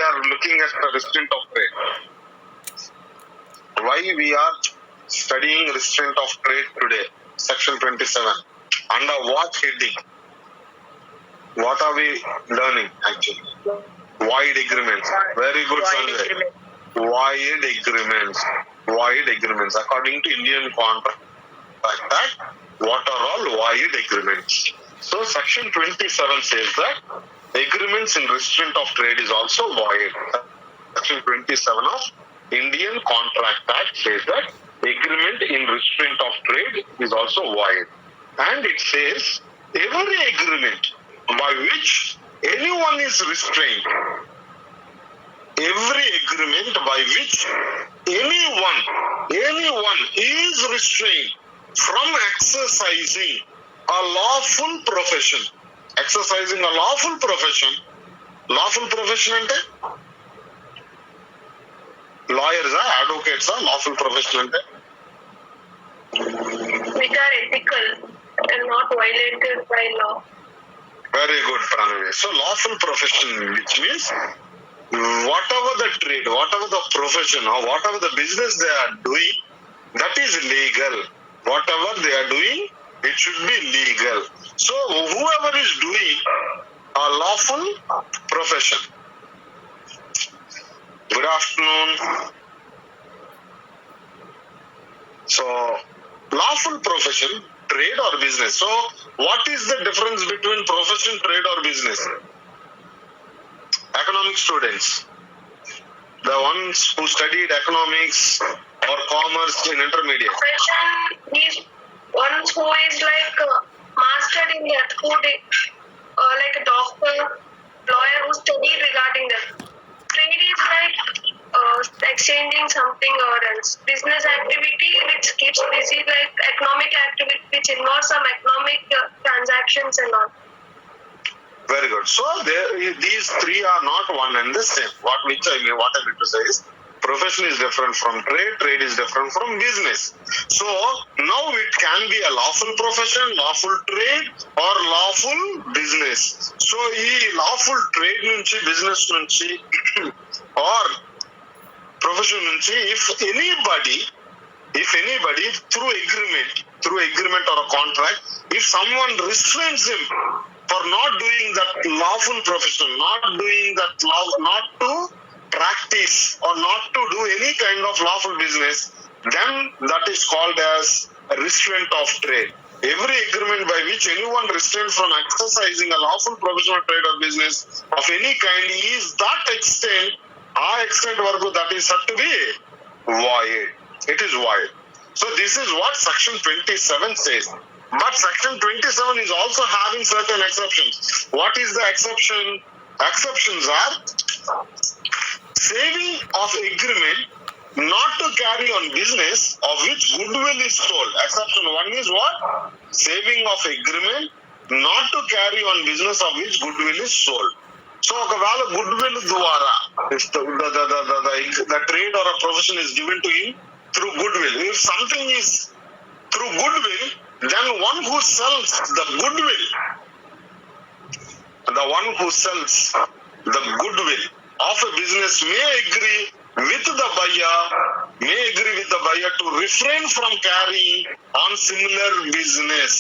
are looking at the restraint of trade? Why we are studying restraint of trade today? Section 27. Under what heading? What are we learning actually? Wide agreements. Very good, Sanjay. Wide agreements. Wide agreements. According to Indian Contract Act, what are all wide agreements? So section 27 says that agreements in restraint of trade is also void. Section 27 of Indian Contract Act says that agreement in restraint of trade is also void. And it says every agreement by which anyone is restrained, every agreement by which anyone is restrained from exercising a lawful profession. Exercising a lawful profession. Lawful profession ante lawyers are, advocates are lawful profession ante which are ethical and not violated by law. Very good, Pranavi. So lawful profession, which means whatever the trade, whatever the profession or whatever the business they are doing, that is legal. Whatever they are doing, it should be legal. So whoever is doing a lawful profession. Good afternoon. So lawful profession, trade or business. So what is the difference between profession, trade or business? Economic students, the ones who studied economics or commerce in intermediate. Profession is one who is like mastered in that, who did, like a doctor, lawyer who studied regarding that. Trade is like exchanging something or else. Business activity which keeps busy, like economic activity which involves some economic transactions and all. Very good. So these three are not one and the same. What I mean to say is profession is different from trade, trade is different from business. So now it can be a lawful profession, lawful trade or lawful business. So ee lawful trade nunchi, business nunchi or profession nunchi, if anybody through agreement or a contract, if someone restrains him for not doing that lawful profession, not to practice or not to do any kind of lawful business, then that is called as a restraint of trade. Every agreement by which anyone restrained from exercising a lawful professional trade or business of any kind is that extent varaku that is said to be void. It is void. So this is what section 27 says. But section 27 is also having certain exceptions. What is the exception? Exceptions are saving of agreement not to carry on business of which goodwill is sold. Exception 1 is what? Saving of agreement not to carry on business of which goodwill is sold. So ఒకవేళ goodwill ద్వారా if the trade or a profession is given to him through goodwill. If something is through goodwill, then one who sells the goodwill of a business may agree with the buyer to refrain from carrying on similar business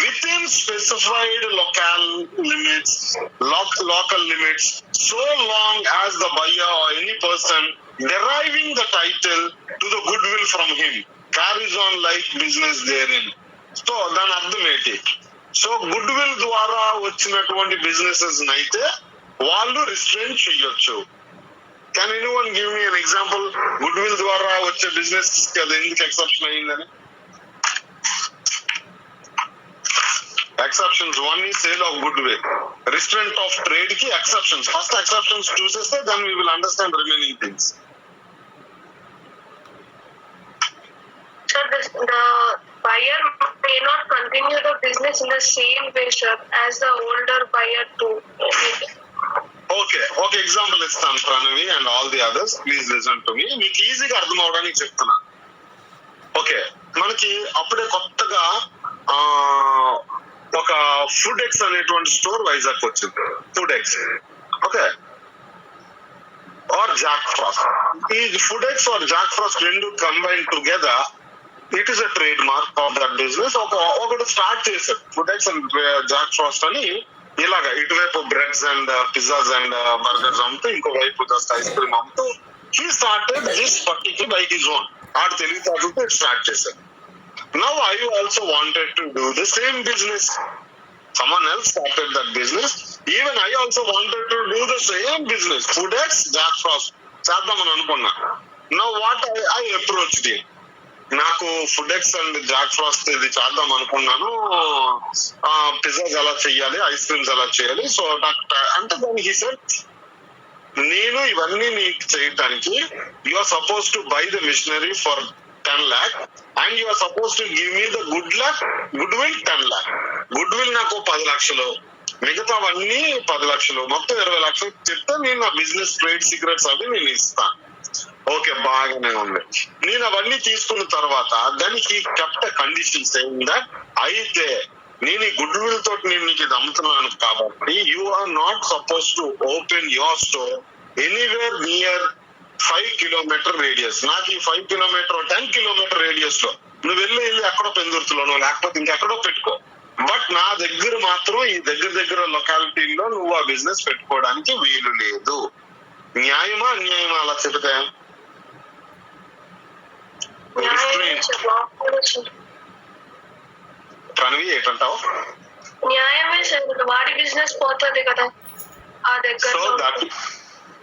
within specified local limits, so long as the buyer or any person deriving the title to the goodwill from him carries on like business therein. So దాని అర్థం ఏంటి? So good will ద్వారా వచ్చినటువంటి businesses అయితే వాళ్ళు restrain చేయొచ్చు. Can anyone give me an example good will ద్వారా వచ్చే బిజినెస్ అది ఎందుకు ఎక్సెప్షన్ అయ్యిందని? Exceptions 1 is sale of goodwill. Restraint of trade ki exceptions. First exceptions చూసేస్తే then we will understand remaining things. So the buyer may not continue the business in the same way, sir, as the older buyer too. Okay, example ఇస్తాను Pranavi and all the others. Please listen to me. మీకు ఈజీగా అర్థం అవడానికి చెప్తున్నా. Okay, మనకి అప్పుడే కొత్తగా ఒక ఫుడ్ ఎక్స్ అనేటువంటి స్టోర్ వైజాగ్ వచ్చింది. Food X. Okay, Jack Frost. Is Foodex or Jack Frost రెండు combined together, it is a trademark of that business. ఒకటి స్టార్ట్ చేశారు ఫుడెక్స్ అండ్ జాక్ ఫ్రాస్ట్ అని. ఇలాగా ఇటువైపు breads and pizzas and burgers అమ్ముతూ, ఇంకో వైపు జస్ట్ ఐస్ క్రీమ్ అమ్ముతూ he started this particular by his own. ఆడు తెలివితేటలతో స్టార్ట్ చేశారు. Now I also wanted to do the same business. Someone else started that business. Even I also wanted to do the same business. Foodex, Jack Frost చేద్దామని అనుకున్నా. Now what I approached him. నాకు Foodex and Jack Frost ఇది చేద్దాం అనుకున్నాను, pizzas ఎలా చెయ్యాలి, ice creams ఎలా చేయాలి. సో అంటే దాన్ని హీ సెడ్, నేను ఇవన్నీ నీకు చేయటానికి you are suppose to buy the machinery for 10 lakh and you are supposed to give me the goodwill 10 lakh. goodwill నాకు 10 లక్షలు, మిగతావన్నీ 10 లక్షలు, మొత్తం 20 లక్షలు చెప్తే నేను నా బిజినెస్ ట్రేడ్ సీక్రెట్స్ అవి నేను ఇస్తాను. ఓకే, బాగానే ఉంది. నేను అవన్నీ తీసుకున్న తర్వాత then he kept condition saying that, అయితే నేను ఈ గుడ్ విల్ తోటి నేను నీకు ఇది అమ్ముతున్నాను కాబట్టి you are not suppose to open your store anywhere near 5 kilometer radius. నాకు ఈ 5 kilometer 10 kilometer రేడియస్ లో నువ్వు వెళ్ళి ఎక్కడో పెందుర్తిలోనో లేకపోతే ఇంకెక్కడో పెట్టుకో, బట్ నా దగ్గర మాత్రం ఈ దగ్గర లొకాలిటీలో నువ్వు ఆ బిజినెస్ పెట్టుకోవడానికి వీలు లేదు. న్యాయమా అన్యాయమా అలా చెబితే? ప్రణవి ఏంటంటావు? న్యాయమే సార్, వాడి బిజినెస్ పోతుంది కదా ఆ దగ్గర. So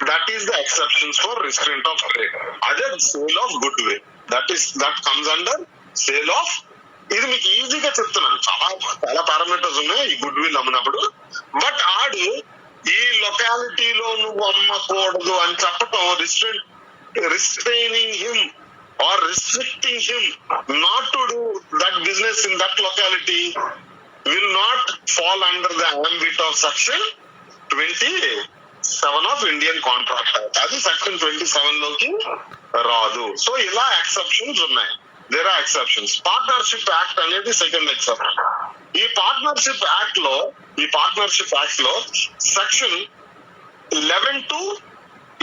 that is the exceptions for restraint of trade. అదే sale of good will, that comes under sale of. ఇది మీకు ఈజీగా చెప్తున్నాను, చాలా పారామీటర్స్ ఉన్నాయి ఈ గుడ్ విల్ అమ్మినప్పుడు. బట్ ఆడు ఈ లొకాలిటీలో నువ్వు అమ్మకూడదు అని చెప్పటం restraining him or restricting him not to do that business in that locality will not fall under the ambit of section 27 of Indian Contract Act. అది section 27 లోకి రాదు. సో ఇలా ఎక్సెప్షన్స్ ఉన్నాయి. there are exceptions. Partnership act అనేది second exception. ఈ partnership act లో section 11(2)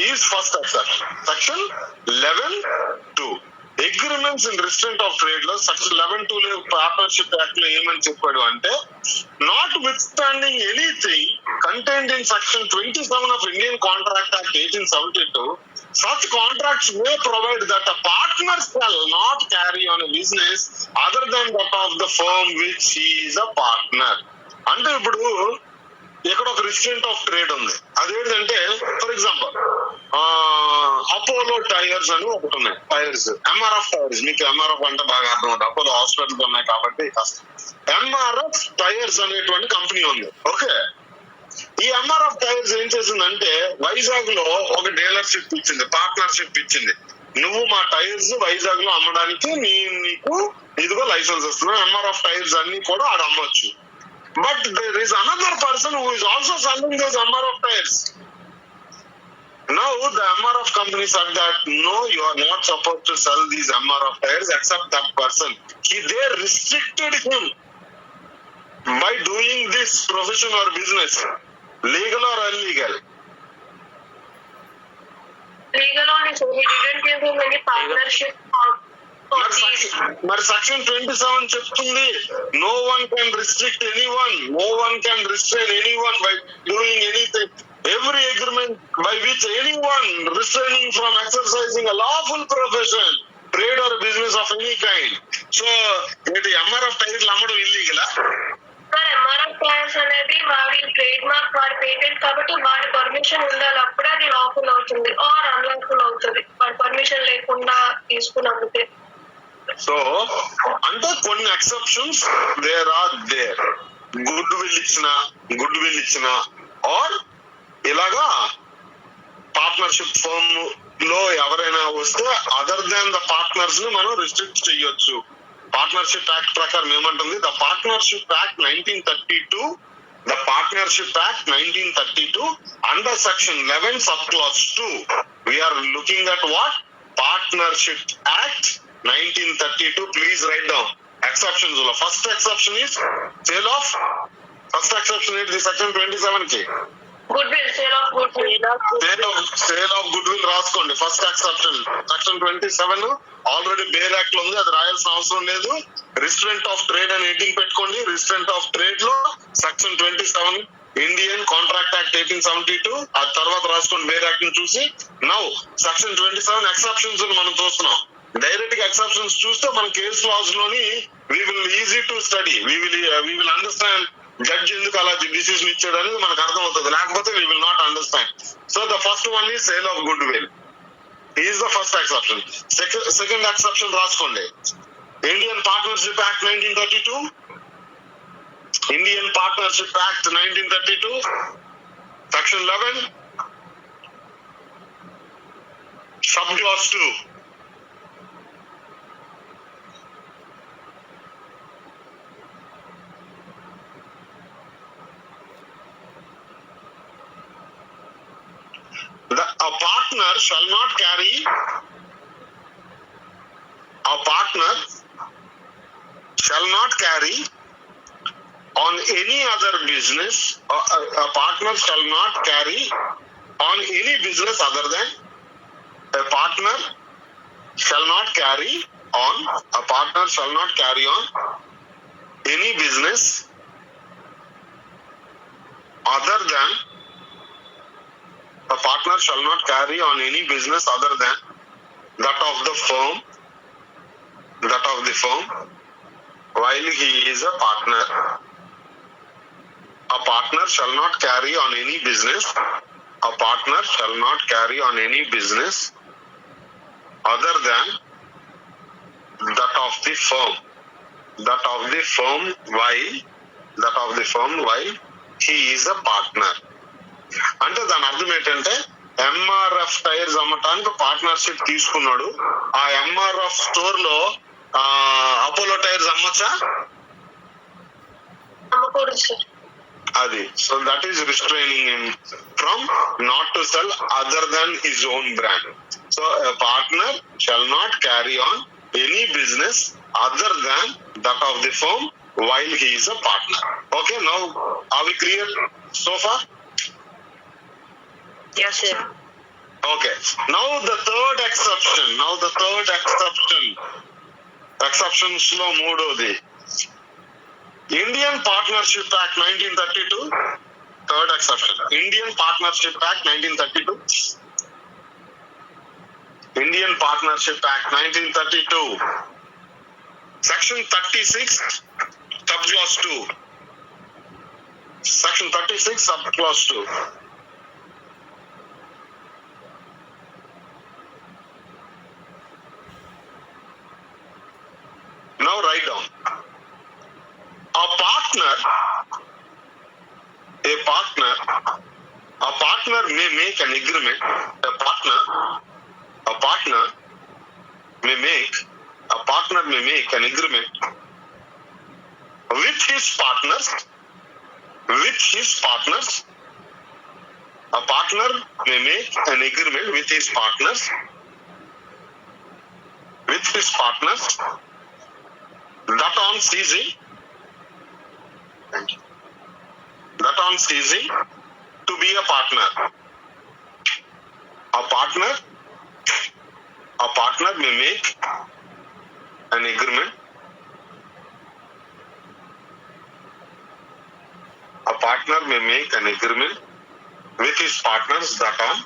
is first exception. Section 11(2) agreements in restraint of trade లో section 11(2) లో పార్ట్నర్షిప్ యాక్ట్ లో ఏమని చెప్పాడు అంటే, not with standing anything contained in section 27 of Indian contract act 1872, such contracts may provide that a partner shall not carry on a business other than that of the firm which he is a partner. అంటే ఇప్పుడు ఇక్కడ ఒక restraint of trade ఉంది. అదేంటంటే for example Apollo tyres అని ఒకటి ఉన్నాయి, tyres, MRF tyres. మీకు ఎంఆర్ఎఫ్ అంటే బాగా అర్థం అవుతుంది, అపోలో హాస్పిటల్స్ ఉన్నాయి కాబట్టి కష్టం. ఎంఆర్ఎఫ్ టైర్స్ అనేటువంటి కంపెనీ ఉంది. ఓకే, ఈ ఎంఆర్ఎఫ్ టైర్స్ ఏం చేసిందంటే వైజాగ్ లో ఒక డీలర్షిప్ ఇచ్చింది, పార్ట్నర్షిప్ ఇచ్చింది. నువ్వు మా టైర్స్ వైజాగ్ లో అమ్మడానికి నీకు ఇదిగో లైసెన్స్ ఇస్తున్నావు, ఎంఆర్ఎఫ్ టైర్స్ అన్ని కూడా ఆడ అమ్మొచ్చు. But there is another person who is also selling those MRF tires. Now the MRF company said that no, you are not supposed to sell these MRF tires except that person. They restricted him by doing this profession or business, legal or illegal. Legal only, so he didn't give him any partnership. మరి section 27 చెప్తుంది, no one can restrict anyone, no one can restrain anyone by doing anything. Every agreement by which anyone restraining from exercising a lawful profession, trade or business of any kind. So ఇది MRF టైర్లు అమ్మడం ఇల్లీగలా? Sir, MRF tyres అనేది వాడి trade mark, వాడి patent కాబట్టి వాడి permission ఉండాలి, అప్పుడే అది లాఫుల్ అవుతుంది ఆర్ అన్లాఫుల్ అవుతుంది వాడి పర్మిషన్ లేకుండా తీసుకున్నందుకే. సో అంటే కొన్ని ఎక్సెప్షన్స్ దేర్ గుడ్ విల్ ఇచ్చిన ఆర్ ఇలాగా పార్ట్నర్షిప్ ఫర్మ్ లో ఎవరైనా వస్తే అదర్ దాన్ ద పార్ట్నర్స్ ని మనం రిస్ట్రిక్ట్ చేయొచ్చు. పార్ట్నర్షిప్ యాక్ట్ ప్రకారం ఏమంటుంది, the partnership act 1932 under section 11 subclause 2 we are looking at what? Partnership Act 1932. Please write down exceptions. First exception is sale of section 27 ki goodwill, sale of goodwill రాసుకో. First exception. Section 27 already bare act లో ఉంది, అది రాయాల్సిన అవసరం లేదు. Restraint of trade అని heading పెట్టుకోండి. Restraint of trade లో section 27 Indian contract act 1872, ఆ తర్వాత రాసుకోండి బేర్ యాక్ట్ ని చూసి. నౌ సెక్షన్ 27 ఎక్సెప్షన్స్ మనం చూస్తున్నాం. డైరెక్ట్ గా ఎక్సెప్షన్స్ చూస్తే మన కేస్ లాస్ లోని we will easy to study, we will understand judge ఎందుకు అలా డిసిషన్ ఇచ్చాడు అనేది మనకు అర్థం అవుతుంది. లేకపోతే we will not understand. So the first one is sale of goodwill is the first exception. Second exception రాసుకోండి. Indian partnership act 1932, Indian partnership act 1932 section 11 sub clause 2. A partner shall not carry on any other business. A partner shall not carry on any business other than a partner shall not carry on any business other than a partner shall not carry on any business other than that of the firm while he is a partner. A partner shall not carry on any business. A partner shall not carry on any business other than that of the firm while he is a partner. అంటే దాని అర్థం ఏంటంటే MRF tyres అమ్మటానికి partnership తీసుకున్నాడు. ఆ MRF store లో Apollo tyres అమ్మచ్చా? అది. So that is restraining him from not to sell other then his own brand. So a partner shall not carry on any business other than that of the firm while he is a partner. Okay, now are we clear so far? Yes, sir. Okay. Now the third exception. Exceptions lo moododi. Indian Partnership Act 1932. Third exception. Indian Partnership Act 1932. Indian Partnership Act 1932. Section 36, subclause 2. Section 36, subclause 2. Now write down. A partner may make an agreement. A partner may make an agreement with his partners. A partner may make an agreement with his partners. That on ceasing to be a partner. A partner may make an agreement. A partner may make an agreement with his partners that on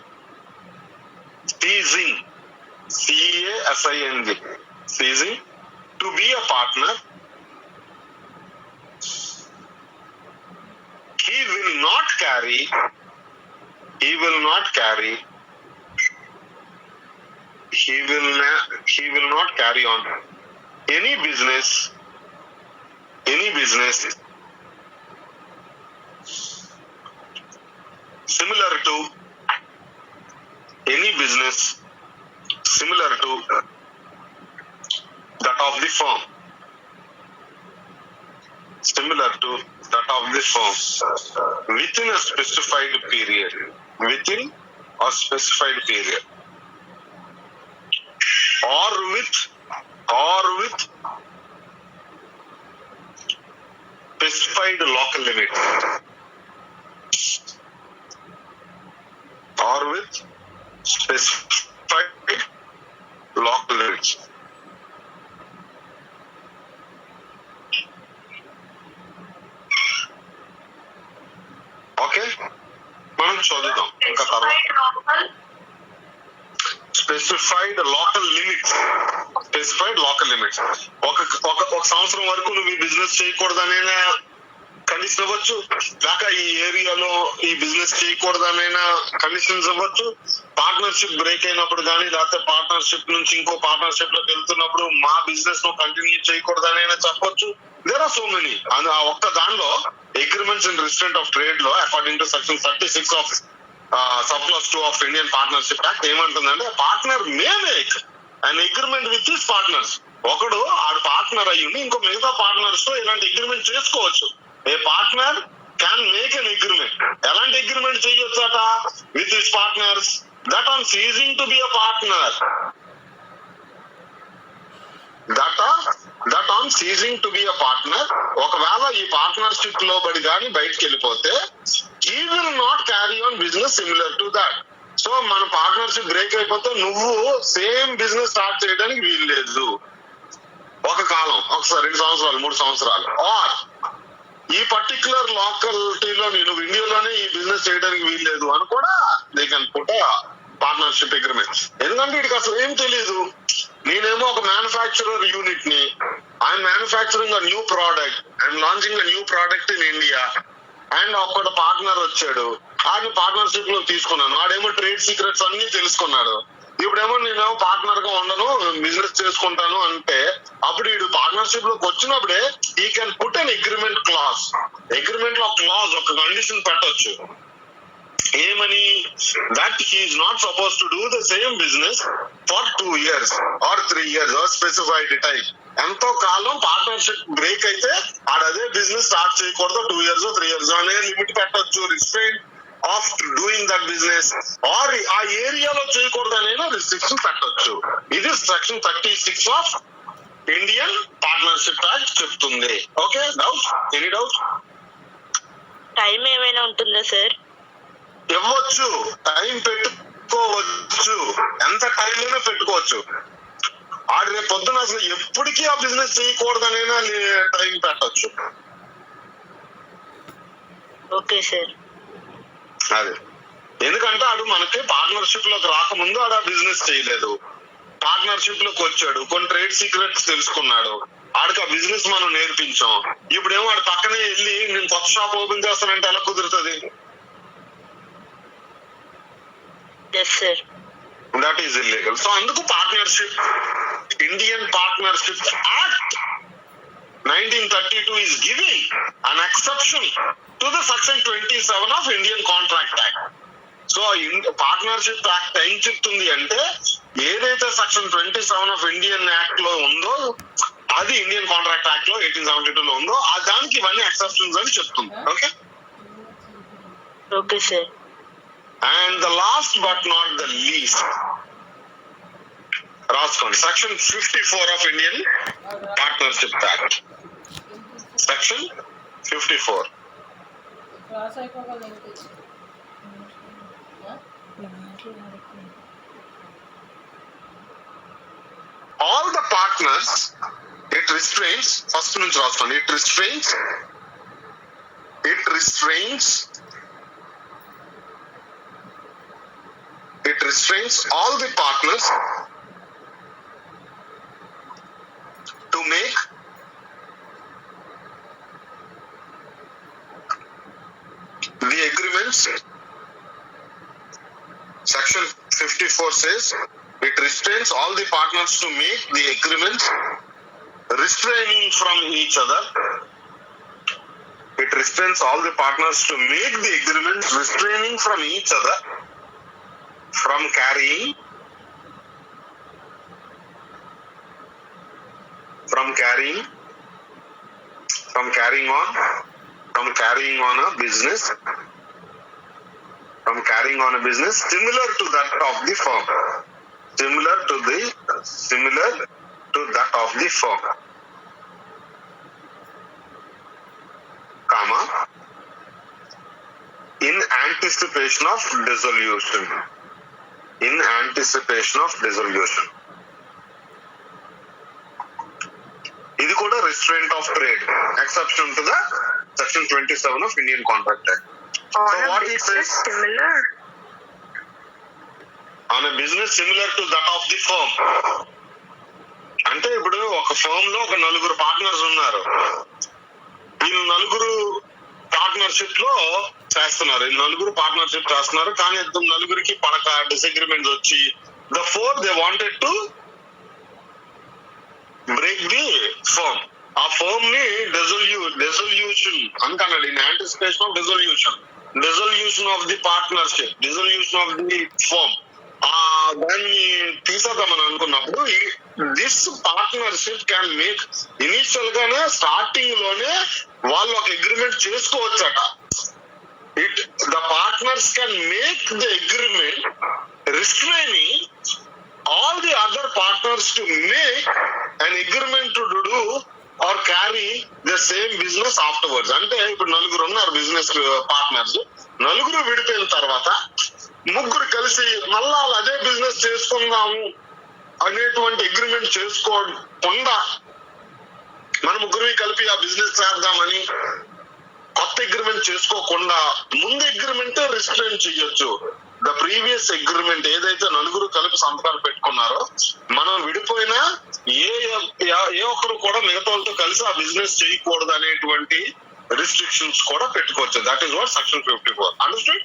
ceasing, CASING, ceasing to be a partner, he will not carry on any business similar to that of the firm. Within a specified period. Or with specified local limits. Or with specified specified local limits. ఒక సంవత్సరం వరకు నువ్వు ఈ business చేయకూడదనే condition ఇవ్వచ్చు, లేక ఈ ఏరియాలో ఈ బిజినెస్ చేయకూడదనైనా కండిషన్స్ ఇవ్వచ్చు. పార్ట్నర్షిప్ బ్రేక్ అయినప్పుడు కానీ, లేకపోతే పార్ట్నర్షిప్ నుంచి ఇంకో పార్ట్నర్షిప్ లోకి వెళ్తున్నప్పుడు మా బిజినెస్ లో కంటిన్యూ చేయకూడదనైనా చెప్పొచ్చు. There are so many. ఆ ఒక్క దానిలో agreements in restraint of trade లో according to section 36 of subclause 2 of Indian partnership act ఏమంటుందంటే, partner may make an agreement with his partners. ఒకడు ఆడు పార్ట్నర్ అయ్యింది ఇంకో మిగతా పార్ట్నర్స్ తో ఇలాంటి అగ్రిమెంట్ చేసుకోవచ్చు. A partner can make an agreement. ఎలాంటి అగ్రిమెంట్ చేయొచ్చట? With his partners that on ceasing to be a partner, that on ceasing to be a partner. ఒకవేళ ఈ పార్ట్నర్షిప్ లో బడి కానీ బయటకు వెళ్ళిపోతే he will not carry on business similar to that. So మన పార్ట్నర్షిప్ బ్రేక్ అయిపోతే నువ్వు సేమ్ బిజినెస్ స్టార్ట్ చేయడానికి వీలు లేదు. ఒక కాలం, ఒకసారి 2 సంవత్సరాలు 3 సంవత్సరాలు, ఆర్ ఈ పర్టికులర్ లోకాలిటీలో నువ్వు ఇండియాలోనే ఈ బిజినెస్ చేయడానికి వీలు లేదు అని కూడా they can put partnership agreement. ఎందుకంటే వీడికి అసలు ఏం తెలియదు. నేనేమో ఒక మ్యానుఫ్యాక్చరర్ యూనిట్ ని, I'm manufacturing a new product, I'm launching a new product in India, and ఒక్కడ పార్ట్నర్ వచ్చాడు, ఆడిని పార్ట్నర్షిప్ లో తీసుకున్నాను. ఆడేమో ట్రేడ్ సీక్రెట్స్ అన్ని తెలుసుకున్నాడు. ఇప్పుడేమో నేనేమో పార్ట్నర్ గా ఉండను, బిజినెస్ చేసుకుంటాను అంటే, అప్పుడు వీడు పార్ట్నర్షిప్ లోకి వచ్చినప్పుడే he can put an agreement clause. Agreement లో క్లాజ్ ఒక కండిషన్ పెట్టొచ్చు. ఏమని? That he is not suppose to do the same business for 2 years or 3 years or specified time. ఎంతో కాలం పార్ట్నర్షిప్ బ్రేక్ అయితే ఆడదే బిజినెస్ స్టార్ట్ చేయకూడదు. 2 years 3 years అనే లిమిట్ పెట్టొచ్చు. Restraint of doing that business or ఆ ఏరియాలో చేయకూడదు అనే రిస్ట్రిక్షన్ పెట్టొచ్చు. ఇది section 36 of Indian partnership act చెప్తుంది. Okay, doubt? Any doubt? Time ఏమైనా ఉంటుందా సార్? ఇవ్వచ్చు, టైం పెట్టుకోవచ్చు, ఎంత టైం అయినా పెట్టుకోవచ్చు. ఆడు రేపు పొద్దున అసలు ఎప్పటికీ ఆ బిజినెస్ చేయకూడదనైనా టైం పెట్టచ్చు. Okay sir. అదే, ఎందుకంటే ఆడు మనకి పార్ట్నర్షిప్ లోకి రాకముందు ఆడు ఆ బిజినెస్ చేయలేదు. పార్ట్నర్షిప్ లోకి వచ్చాడు, కొన్ని ట్రేడ్ సీక్రెట్స్ తెలుసుకున్నాడు, ఆడికి ఆ బిజినెస్ మనం నేర్పించాం. ఇప్పుడేమో ఆడు పక్కనే వెళ్ళి నేను కొత్త షాప్ ఓపెన్ చేస్తానంటే ఎలా కుదురుతుంది? That is illegal. సో అందుకు partnership, Indian partnership act 1932 is giving an exception to the section 27 of Indian Contract Act. So partnership act ఏం చెప్తుంది అంటే, ఏదైతే సెక్షన్ 27 ఆఫ్ ఇండియన్ యాక్ట్ లో ఉందో అది ఇండియన్ కాంట్రాక్ట్ యాక్ట్ లో 1872 లో ఉందో దానికి ఇవన్నీ ఎక్సెప్షన్స్ అని చెప్తుంది. Okay okay sir. And the last but not the least, రాసుకోండి, section 54 of Indian partnership act. Section 54. All the partners, it restrains, first నుంచి రాసుకోండి, it restrains all the partners to make the agreements. Section 54 says it restrains all the partners to make the agreements restraining from each other. It restrains all the partners to make the agreements restraining from each other from carrying on a business similar to that of the firm, comma, in anticipation of dissolution. ఇది కూడా restraint of trade, exception to the section 27 of Indian Contract Act. So what it says, similar on మన business similar to that of the firm. అంటే ఇప్పుడు ఒక firm లో ఒక నలుగురు partners ఉన్నారు. వీళ్ళు నలుగురు పార్ట్నర్షిప్ లో చేస్తున్నారు. ఈ నలుగురు పార్ట్నర్షిప్ చేస్తున్నారు, కానీ నలుగురికి పడక డిసగ్రిమెంట్స్ వచ్చి the four they wanted to break the firm. ఆ ఫర్మ్ ని డిజల్యూషన్ అంటున్నాడు. In anticipation of dissolution of the partnership, dissolution of the firm. దాన్ని తీసేద్దామని అనుకున్నప్పుడు this partnership can make initial గానే స్టార్టింగ్ లోనే వాళ్ళు ఒక అగ్రిమెంట్ చేసుకోవచ్చట. The partners can make the agreement restraining all the other partners to make an agreement to do or carry the same business afterwards. అంటే ఇప్పుడు నలుగురు ఉన్నారు బిజినెస్ పార్ట్నర్స్. నలుగురు విడిపోయిన తర్వాత ముగ్గురు కలిసి మళ్ళా అదే బిజినెస్ చేసుకుందాము అనేటువంటి అగ్రిమెంట్ చేసుకోకుండా మన ముగ్గురు కలిపి ఆ బిజినెస్ చేద్దామని కొత్త అగ్రిమెంట్ చేసుకోకుండా ముందు అగ్రిమెంట్ రిస్ట్రైన్ చేయొచ్చు. ద ప్రీవియస్ అగ్రిమెంట్ ఏదైతే నలుగురు కలిపి సంతకాలు పెట్టుకున్నారో, మనం విడిపోయినా ఏ ఒక్కరు కూడా మిగతా వాళ్ళతో కలిసి ఆ బిజినెస్ చేయకూడదు అనేటువంటి రిస్ట్రిక్షన్స్ కూడా పెట్టుకోవచ్చు. That is what section 54. Understand?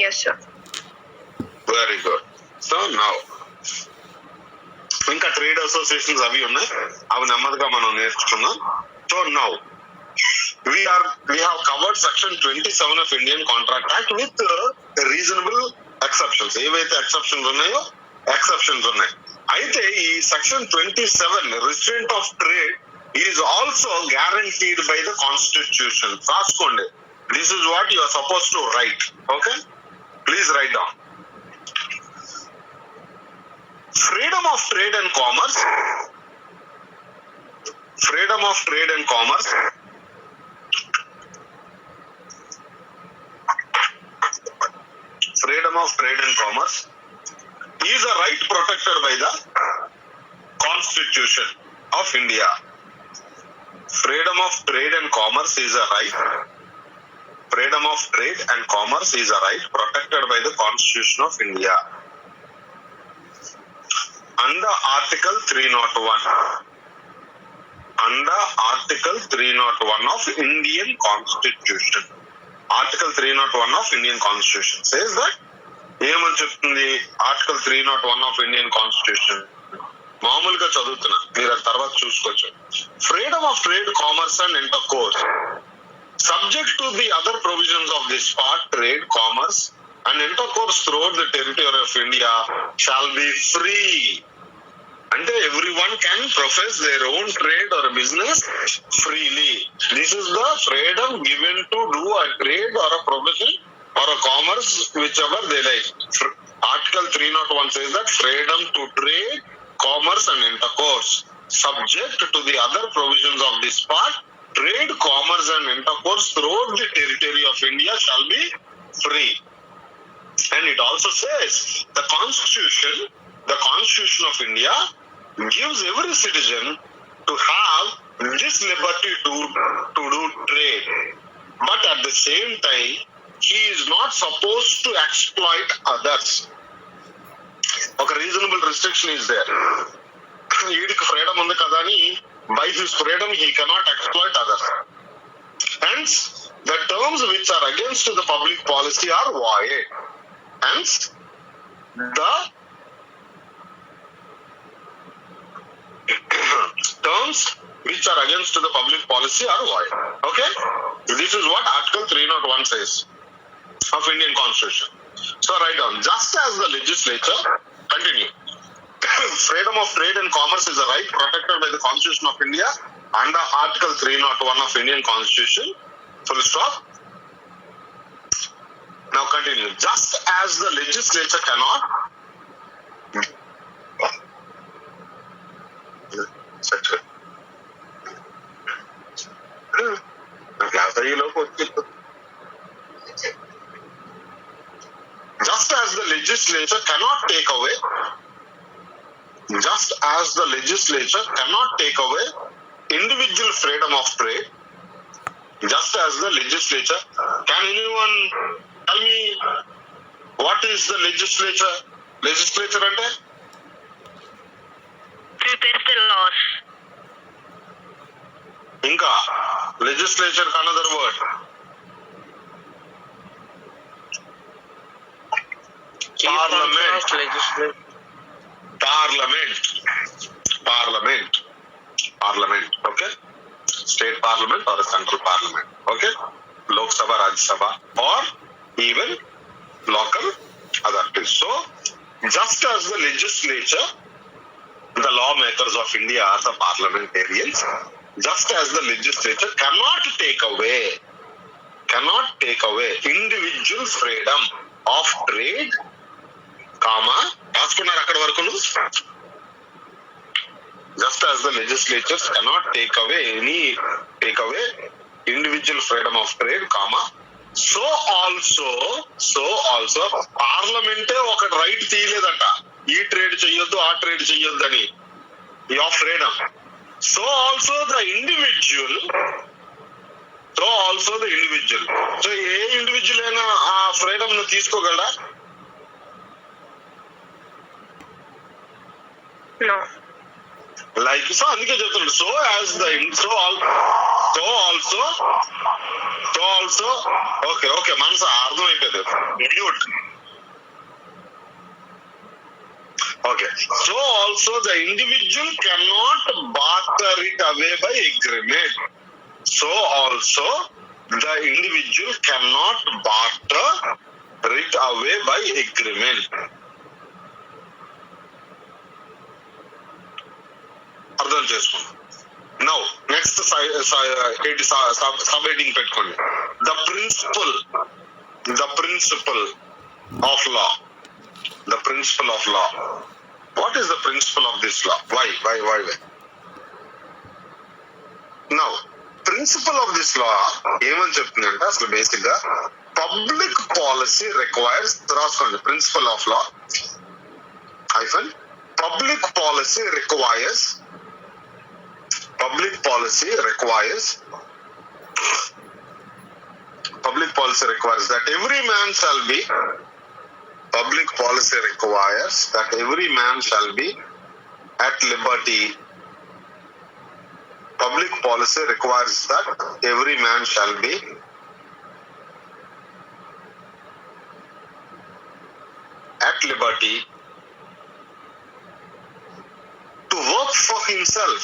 Yes, sir. Very good. So now ఇంకా ట్రేడ్ అసోసియేషన్స్ అవి ఉన్నాయి, అవి నెమ్మదిగా మనం నేర్చుకున్నాం. So now we have covered section 27 of Indian Contract Act with reasonable exceptions. ఏవైతే ఎక్సెప్షన్స్ ఉన్నాయో ఎక్సెప్షన్స్ ఉన్నాయి. అయితే ఈ section 27 restraint of trade is also guaranteed by the constitution. రాసుకోండి. This is what you are supposed to write. Okay, please write down. Freedom of trade and commerce. Freedom of trade and commerce freedom of trade and commerce is a right protected by the Constitution of India. Freedom of trade and commerce is a right. Freedom of trade and commerce is a right protected by the Constitution of India. Under Article 301. Under Article 301 of Indian Constitution. Article 301 of Indian Constitution says that ఏమని చెప్తుంది? Article 301 of Indian constitution మామూలుగా చదువుతున్నా, మీరు తర్వాత చూసుకోవచ్చు. Freedom of trade, commerce and inter course subject to the other provisions of this part, trade, commerce and inter course throughout the territory of India shall be free. అంటే everyone can profess their own trade or business freely. This is the freedom given to do a trade or a profession or a commerce whichever they like. Article 301 says that freedom to trade, commerce and intercourse subject to the other provisions of this part, trade, commerce and intercourse throughout the territory of India shall be free. And it also says the Constitution of India gives every citizen to have this liberty to do trade, but at the same time he is not supposed to exploit others. ఒక reasonable restriction is there. వీడికి freedom ఉంది కదా అని by his freedom he cannot exploit others. Hence the terms which are against the public policy are void. Hence the terms which are against the public policy are void. Okay, this is what Article 301 says of Indian Constitution. So write down, just as the legislature, continue. Freedom of trade and commerce is a right protected by the Constitution of India under Article 301 of Indian Constitution. Full stop. Now continue. Just as the legislature cannot just as the legislature cannot take away individual freedom of trade, just as the legislature, can anyone tell me is the legislature? Legislature అంటే Prepares the laws. ఇంకా legislature కి another word. Parliament. Parliament. Okay. State parliament or a central parliament. Okay. Lok Sabha, Rajya Sabha, or even local authorities. So, just as the legislature, the lawmakers of India are the parliamentarians, just as the legislature cannot take away individual freedom of trade, రాసుకున్నారు అక్కడ వరకు. Just as the legislatures cannot take away individual freedom of trade, so also పార్లమెంటే ఒక right తీయలేదంట, ఈ trade చెయ్యొద్దు ఆ trade చెయ్యొద్దు అని, of freedom. So also the individual so A individual అయినా ఆ ఫ్రీడమ్ ను తీసుకోగలరా? No. లైక్ సో అందుకే చెప్తున్నాడు, సో ఆల్సో ఓకే మనసు అర్థమైపోయింది. Okay, so also the individual cannot barter it away by agreement. So also the individual cannot barter it away by agreement. అర్థం చేసుకోండి. Now next sub heading పెట్టుకోండి, the principle of law. The principle of law. What is the principle of this law? Why? Now, principle of this law ఏమని చెప్తుందంటే అసలు basic గా public policy requires, రాసుకోండి, principle of law hyphen public policy requires that every man shall be Public policy requires that every man shall be at liberty. Public policy requires that every man shall be at liberty to work for himself,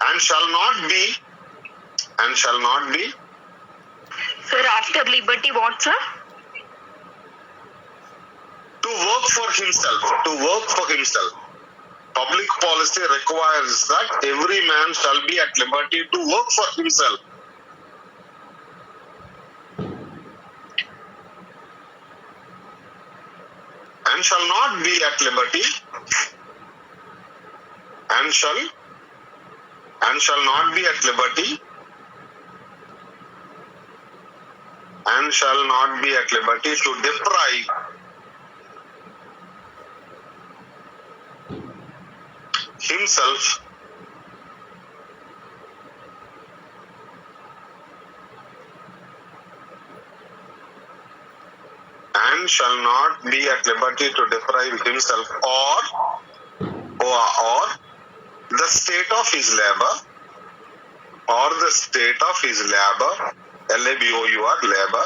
and shall not be. Sir, after liberty, what, sir? To work for himself. Public policy requires that every man shall be at liberty to work for himself. And shall not be at liberty. And shall not be at liberty. And shall not be at liberty to deprive himself and shall not be at liberty to deprive himself or the state of his labor, LABOUR, labor,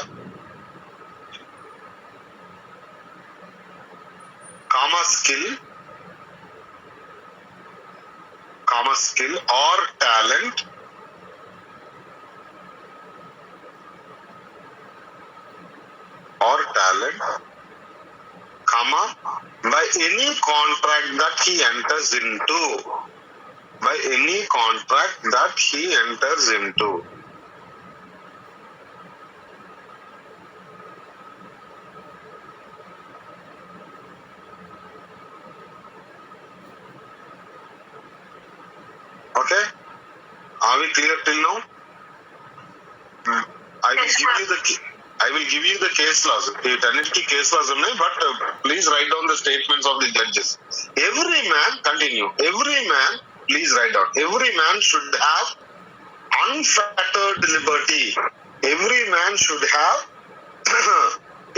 skill or talent, by any contract that he enters into. Okay, are we clear till now? I will give you the case laws. వీటన్నిటికీ case laws ఉన్నాయి, but please write down the statements of the judges. Every man Please write down. Every man should have unfettered liberty. Every man should have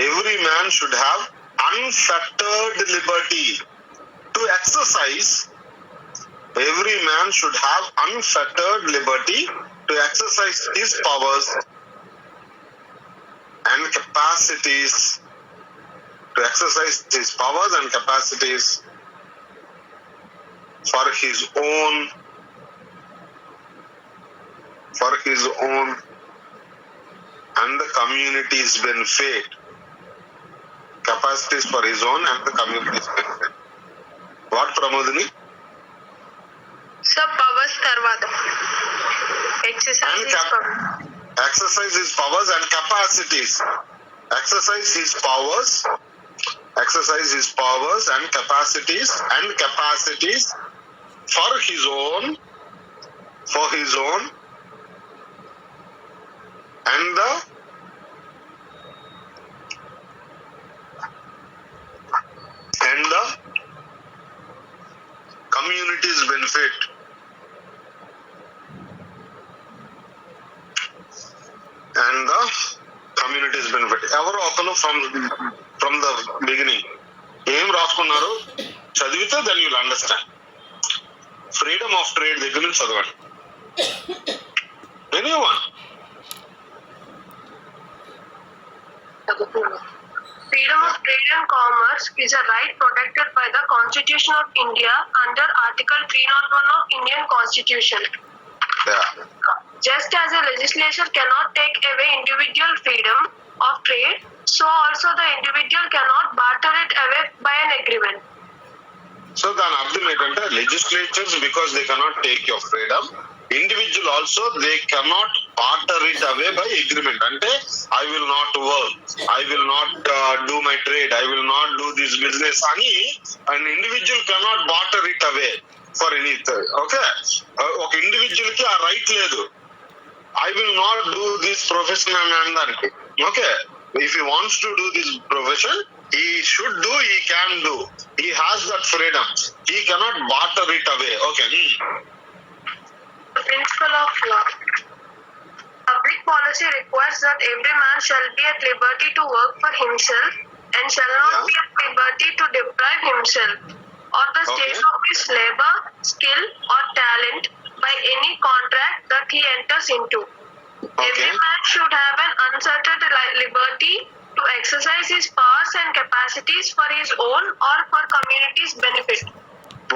every man should have unfettered liberty to exercise. Every man should have unfettered liberty to exercise his powers and capacities. To exercise his powers and capacities for his own and the community's benefit. Capacities for his own and the community's benefit. What, Pramodini? Sir, powers tarvata. Exercise And is power. exercise his powers and capacities. Exercise his powers and capacities for his own and the community's benefit. And the community's benefit. ఎవరో ఒకరు from the beginning ఏం రాసుకున్నారు చదివితే then you'll understand. Freedom of trade దగ్గర నుంచి చదవండి. Anyone? Freedom of trade and commerce is a right protected by the Constitution of India under Article 301 of Indian Constitution. Yeah. Just as a legislature cannot take away individual freedom of trade, so also the individual cannot barter it away by an agreement. So దాని అర్థం ఏంటంటే legislatures because they cannot take your freedom, individual also they cannot barter it away by agreement. అంటే I will not work, I will not do my trade, I will not do this business అని an individual cannot barter it away for anything. Okay, ఒక individual కి ఆ right లేదు. I will not do this profession అని అనడానికి. Okay, if he wants to do this profession, he should do, he can do, he has that freedom, he cannot barter it away. Okay. The principle of law. Public policy requires that every man shall be at liberty to work for himself and shall not be at liberty to deprive himself or the state of his labor, skill or talent by any contract that he enters into. Every man should have an uncertain liberty to exercise his powers and capacities for his own or for community's benefit.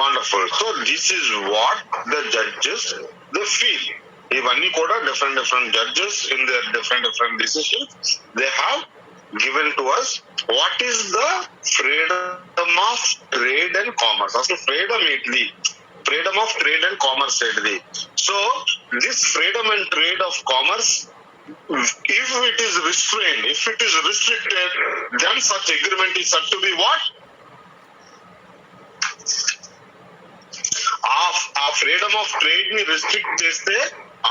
Wonderful. So this is what the judges they feel. Ivanni kuda different judges in their different decisions they have given to us. What is the freedom of trade and commerce? Also freedom ఏంటిది? Freedom of trade and commerce ఏంటిది? So this freedom and trade of commerce, if it is restrained, if it is restricted, then such agreement is said to be what? ఆ freedom of trade ని restrict చేస్తే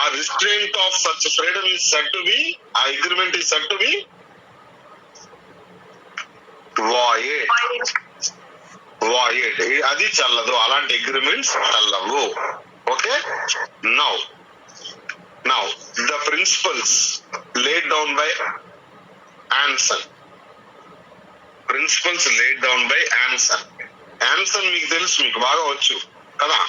ఆ restraint of such freedom is said to be, ఆ agreement is said to be void. అది చల్లదు, అలాంటి agreements చల్లవు. Okay, now the principles laid down by Anson. Principles laid down by Anson. Anson మీకు తెలుసు, మీకు బాగా వచ్చు కదా.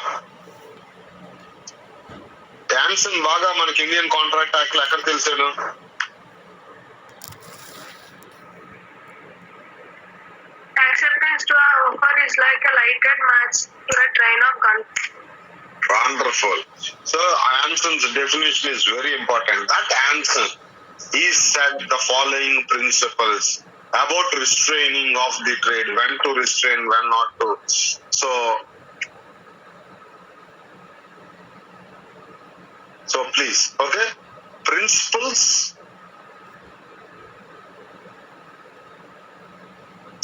Anson బాగా మనకి ఇండియన్ కాంట్రాక్ట్ యాక్ట్ లో ఎక్కడ తెలిసాడు? Acceptance to our offer is like a lighted match to a train of guns. Wonderful. So Anson's definition is very important. That Anson, he said the following principles about restraining of the trade, when to restrain, when not to. So please, okay, principles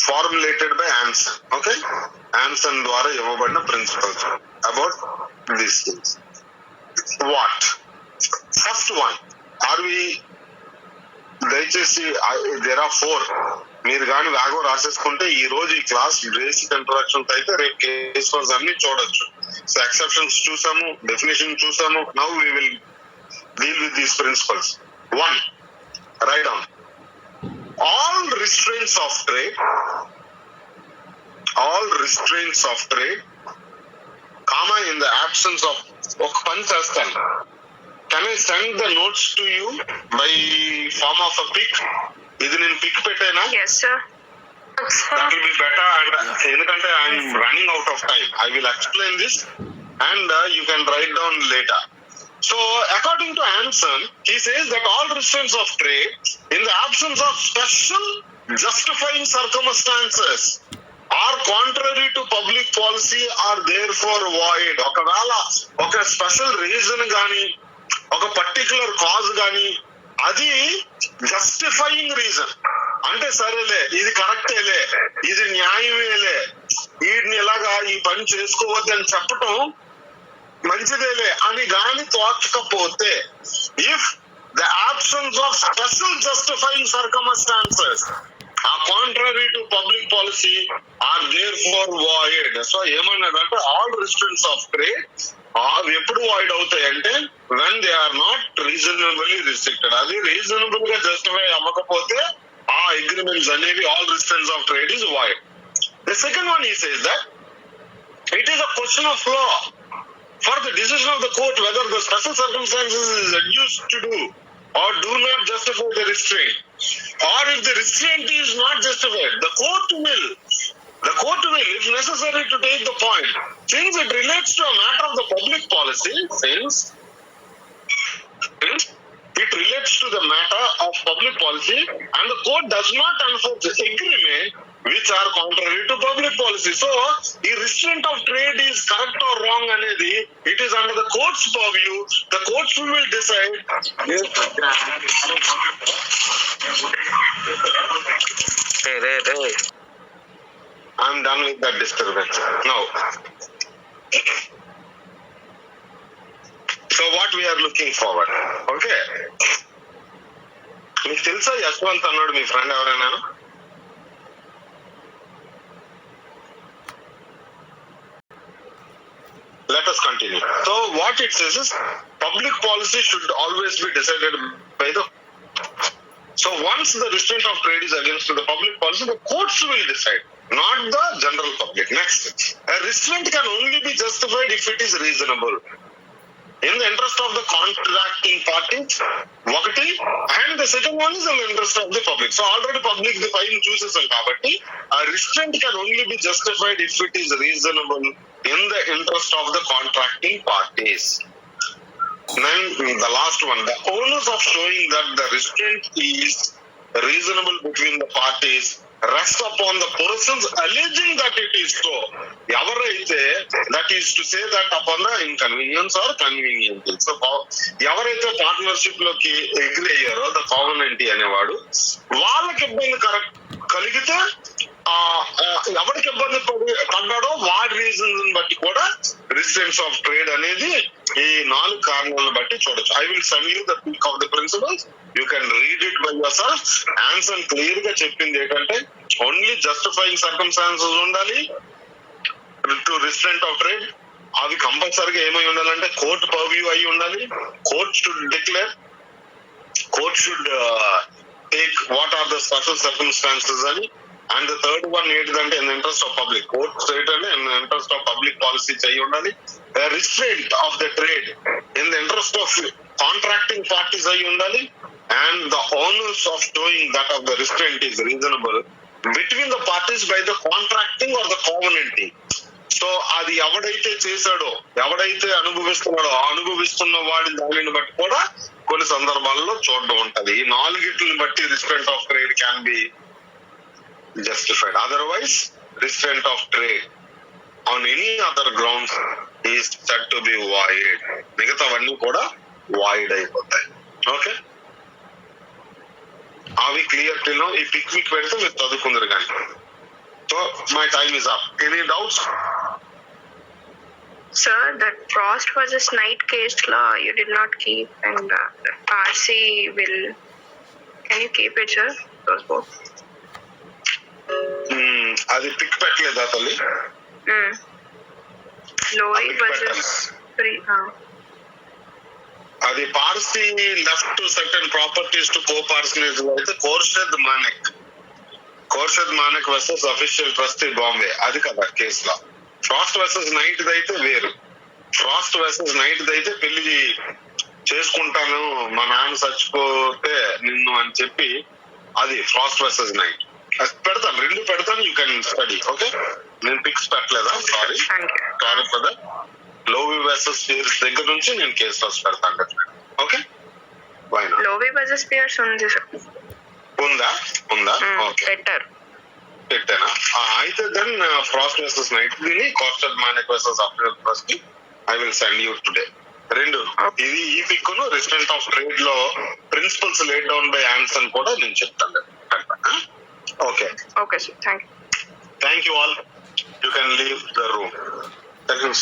formulated by Anson. Okay, Anson ద్వారా ఇవ్వబడిన principles about these things. What? First one, are we దయచేసి there are 4 మీరు కానీ వేగం రాసేసుకుంటే ఈ రోజు ఈ class basic introduction అయితే రేపు కేస్ ఫర్స్ అన్ని చూడొచ్చు. సో ఎక్సెప్షన్స్ చూసాము, డెఫినేషన్ చూసాము. Now we will deal with these principles. 1, write down all restraints of trade, comma, in the absence of ఒక పని చేస్తాను. Can I send the notes to you by form of a pic? ఇది నేను pick పెట్టేనా? Yes, sir. That will be better, and ఎందుకంటే I am running out of time. I will explain this and you can write down later. So according to Anson, he says that all restraints of trade in the absence of special justifying circumstances are contrary to public policy are therefore void. ఒకవేళ ఒక special reason గాని ఒక particular cause గాని అది justifying reason అంటే సరేలే ఇది కరెక్టేలే ఇది న్యాయమేలే వీటిని ఇలాగా ఈ పని చేసుకోవద్దని చెప్పటం మంచిదేలే అని గాని తోచకపోతే, if the absence of special justifying circumstances are contrary to public policy are therefore void. So ఏమన్నాడంటే ఆల్ restraints of trade ఎప్పుడు వాయిడ్ అవుతాయంటే when they are not reasonably restricted. అది రీజనబుల్ గా జస్టిఫై అవ్వకపోతే ఆ అగ్రిమెంట్స్ అనేవి all restraints of trade is void. The second one he says that it is a question of law for the decision of the court whether the special circumstances is adduced to do or do not justify the restraint, or if the restraint is not justified, the court will, if necessary, to take the point. Since it relates to a matter of the public policy, since it relates to the matter of public policy and the court does not enforce the agreement which are contrary to public policy. So, the restraint of trade is correct or wrong anedi, it is under the court's purview. The courts will decide. Hey. I'm done with that disturbance. Now, so what we are looking forward, okay? మీకు తెలుసా యశ్వంత్ అన్నాడు మీ friend ఎవరైనా? Let us continue. So what it says is public policy should always be decided by the. So once the restraint of trade is against the public policy, the courts will decide, not the general public. Next, a restraint can only be justified if it is reasonable in the interest of the contracting parties, ఒకటి, and the second one is in the interest of the public. So already public the fine chooses kabatti a restraint can only be justified if it is reasonable in the interest of the contracting parties. Then the last one, the onus of showing that the restraint is reasonable between the parties rests upon the persons alleging that it is so. ఎవరైతే, that is to say that upon the inconvenience or convenience. So ఎవరైతే partnership లోకి agree అయ్యారో the కామనెంటీ అనేవాడు, వాళ్ళకి ఇబ్బంది కలిగితే ఎవరికి ఇబ్బంది పడ్డాడో వాడి రీజన్స్ బట్టి కూడా రిస్ట్రెంట్స్ ఆఫ్ ట్రేడ్ అనేది ఈ 4 కారణాలను బట్టి చూడొచ్చు. I will send you the pic of the principles, you can read it by yourself. Anson clear గా చెప్పింది ఏంటంటే ఓన్లీ జస్టిఫైయింగ్ సర్కమ్స్టాన్సెస్ ఉండాలి టు రిస్ట్రెంట్ ఆఫ్ ట్రేడ్. అవి కంపల్సరీగా ఏమై ఉండాలంటే కోర్ట్ పర్వ్యూ అయి ఉండాలి. Court should declare, court should take what are the special circumstances అని. అండ్ ద థర్డ్ వన్ ఏంటిదంటే in interest of public, court state అంటే in interest of public policy అయి ఉండాలి. Restraint of the trade in the interest of contracting parties అయి ఉండాలి. And the onus of showing that of the restraint is reasonable between the parties by the contracting or the covenanting. So అది ఎవడైతే చేశాడో, ఎవడైతే అనుభవిస్తున్నాడో, అనుభవిస్తున్న వాడి దానిని బట్టి కూడా కొన్ని సందర్భాల్లో చూడడం ఉంటది. ఈ 4 బట్టి restraint of trade can be justified. Otherwise, restraint of trade on any other grounds is said to be void. మిగతావన్నీ కూడా void అయిపోతాయి. ఓకే, అవి క్లియర్ టు నో. ఈ పిక్నిక్ పెడితే మీరు చదువుకుందరు కానీ. So my time is up. Any doubts? Sir, that Frost versus Knight case law you did not keep, and RC will. Can you keep it, sir? Those both. అది pic పెట్టలేదా తల్లి? Lowe versus ఫ్రీ. అది Parsi left to certain properties to కో parsonage అయితే Khurshed Manek versus official trustee Bombay, అది కదా కేసులో. ఫ్రాస్ట్ వర్సెస్ నైట్ అయితే వేరు. ఫ్రాస్ట్ వర్సెస్ నైట్ అయితే పెళ్లి చేసుకుంటాను మా నాన్న చచ్చిపోతే నిన్ను అని చెప్పి, అది ఫ్రాస్ట్ వర్సెస్ నైట్. అది పెడతాను, రెండు పెడతాను, యూ కెన్ స్టడీ. ఓకే, నేను పిక్స్ పెట్టలేదా? సారీ కదా. లోవి వర్సెస్ స్పియర్స్ దగ్గర నుంచి నేను కేసు రాసి పెడతాను. ఓకే, లోవి వర్సెస్ స్పియర్స్ ఉంది సార్. ఉందా? ఓకే, పెట్టానా? అయితే దెన్ ఫ్రాస్ట్ వర్సెస్ నైట్ దీని Khurshed Manek versus official trustee I will send you today. రెండు ఇది ఈ పిక్ ను రెసిడెంట్ ఆఫ్ ట్రేడ్ లో principles laid down by Anson కూడా నేను చెప్తాను. Okay sir, thank you all. You can leave the room. Thank you.